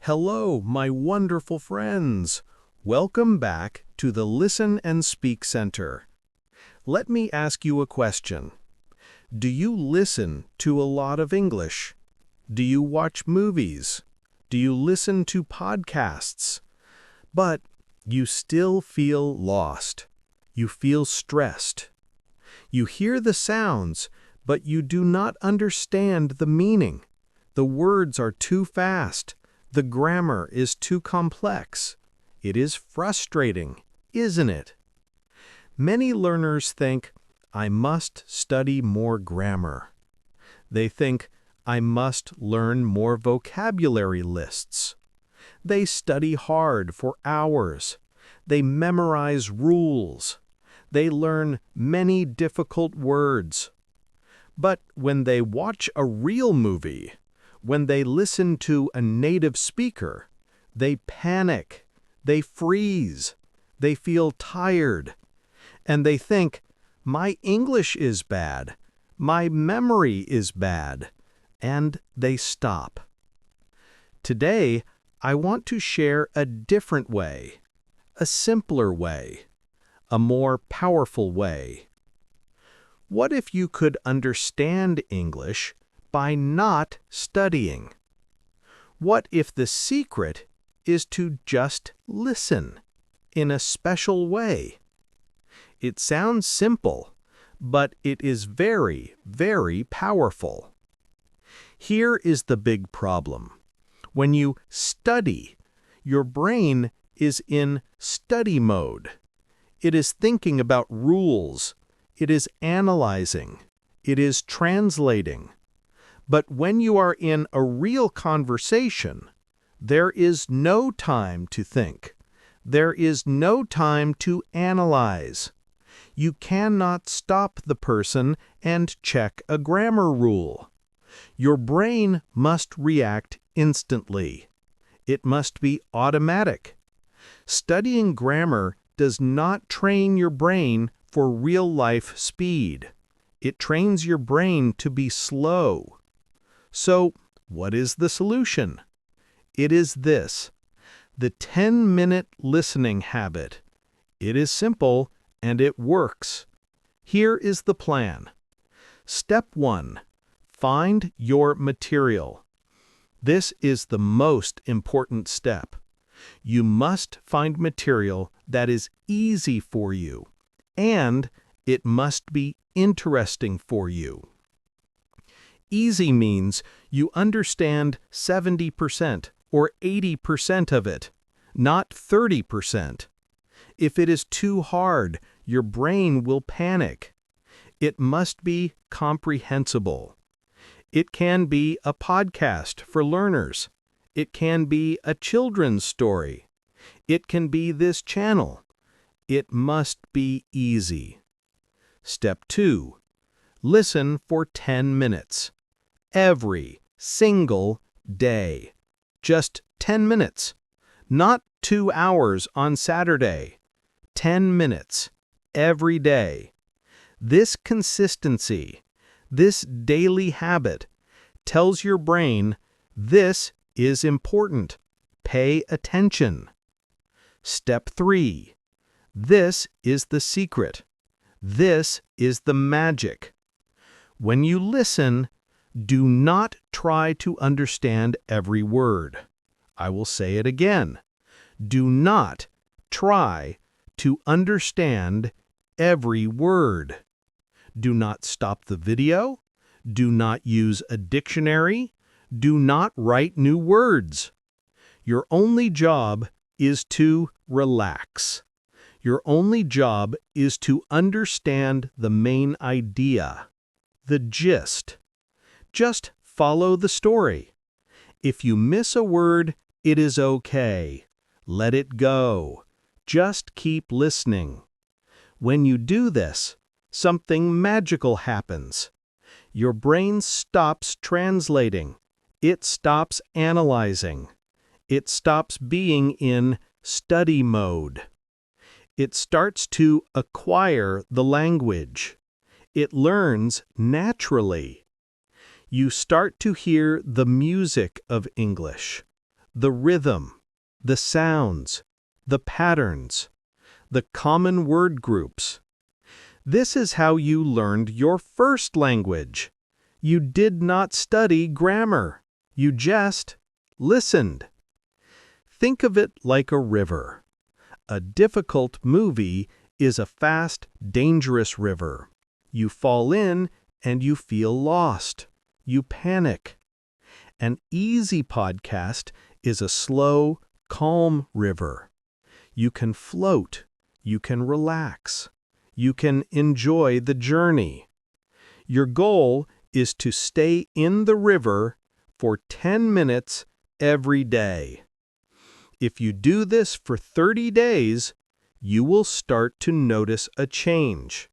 Hello, my wonderful friends. Welcome back to the Listen and Speak Center. Let me ask you a question. Do you listen to a lot of English? Do you watch movies? Do you listen to podcasts? But you still feel lost. You feel stressed. You hear the sounds, but you do not understand the meaning. The words are too fast. The grammar is too complex. It is frustrating, isn't it? Many learners think, I must study more grammar. They think, I must learn more vocabulary lists. They study hard for hours. They memorize rules. They learn many difficult words. But when they watch a real movie, when they listen to a native speaker, they panic, they freeze, they feel tired, and they think, my English is bad, my memory is bad, and they stop. Today, I want to share a different way, a simpler way, a more powerful way. What if you could understand English by not studying? What if the secret is to just listen in a special way? It sounds simple, but it is very, very powerful. Here is the big problem. When you study, your brain is in study mode. It is thinking about rules. It is analyzing. It is translating. But when you are in a real conversation, there is no time to think. There is no time to analyze. You cannot stop the person and check a grammar rule. Your brain must react instantly. It must be automatic. Studying grammar does not train your brain for real-life speed. It trains your brain to be slow. So, what is the solution? It is this: the 10-minute listening habit. It is simple and it works. Here is the plan. Step 1. Find your material. This is the most important step. You must find material that is easy for you, and it must be interesting for you. Easy means you understand 70% or 80% of it, not 30%. If it is too hard, your brain will panic. It must be comprehensible. It can be a podcast for learners. It can be a children's story. It can be this channel. It must be easy. Step 2. Listen for 10 minutes. Every single day. Just 10 minutes. Not 2 hours on Saturday. 10 minutes. Every day. This consistency, this daily habit, tells your brain this is important. Pay attention. Step 3. This is the secret. This is the magic. When you listen, do not try to understand every word. I will say it again. Do not try to understand every word. Do not stop the video. Do not use a dictionary. Do not write new words. Your only job is to relax. Your only job is to understand the main idea, the gist. Just follow the story. If you miss a word, it is okay. Let it go. Just keep listening. When you do this, something magical happens. Your brain stops translating. It stops analyzing. It stops being in study mode. It starts to acquire the language. It learns naturally. You start to hear the music of English, the rhythm, the sounds, the patterns, the common word groups. This is how you learned your first language. You did not study grammar. You just listened. Think of it like a river. A difficult movie is a fast, dangerous river. You fall in and you feel lost. You panic. An easy podcast is a slow, calm river. You can float. You can relax. You can enjoy the journey. Your goal is to stay in the river for 10 minutes every day. If you do this for 30 days, you will start to notice a change.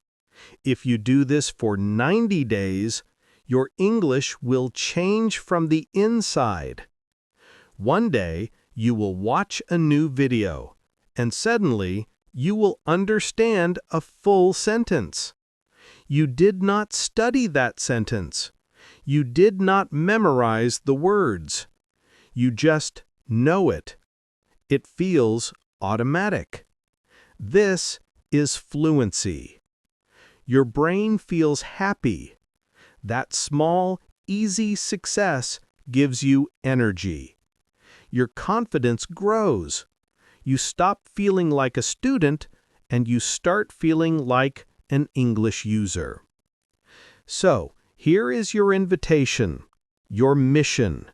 If you do this for 90 days, your English will change from the inside. One day, you will watch a new video, and suddenly, you will understand a full sentence. You did not study that sentence. You did not memorize the words. You just know it. It feels automatic. This is fluency. Your brain feels happy. That small, easy success gives you energy. Your confidence grows. You stop feeling like a student and you start feeling like an English user. So, here is your invitation, your mission.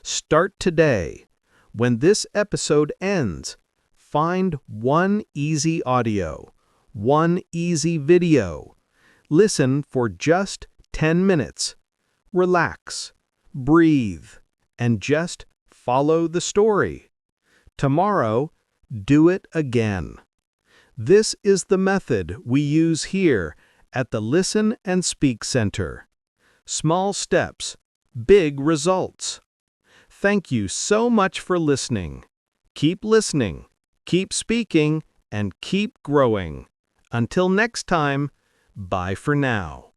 Start today. When this episode ends, find one easy audio, one easy video. Listen for just 10 minutes. Relax, breathe, and just follow the story. Tomorrow, do it again. This is the method we use here at the Listen and Speak Center. Small steps, big results. Thank you so much for listening. Keep listening, keep speaking, and keep growing. Until next time, bye for now.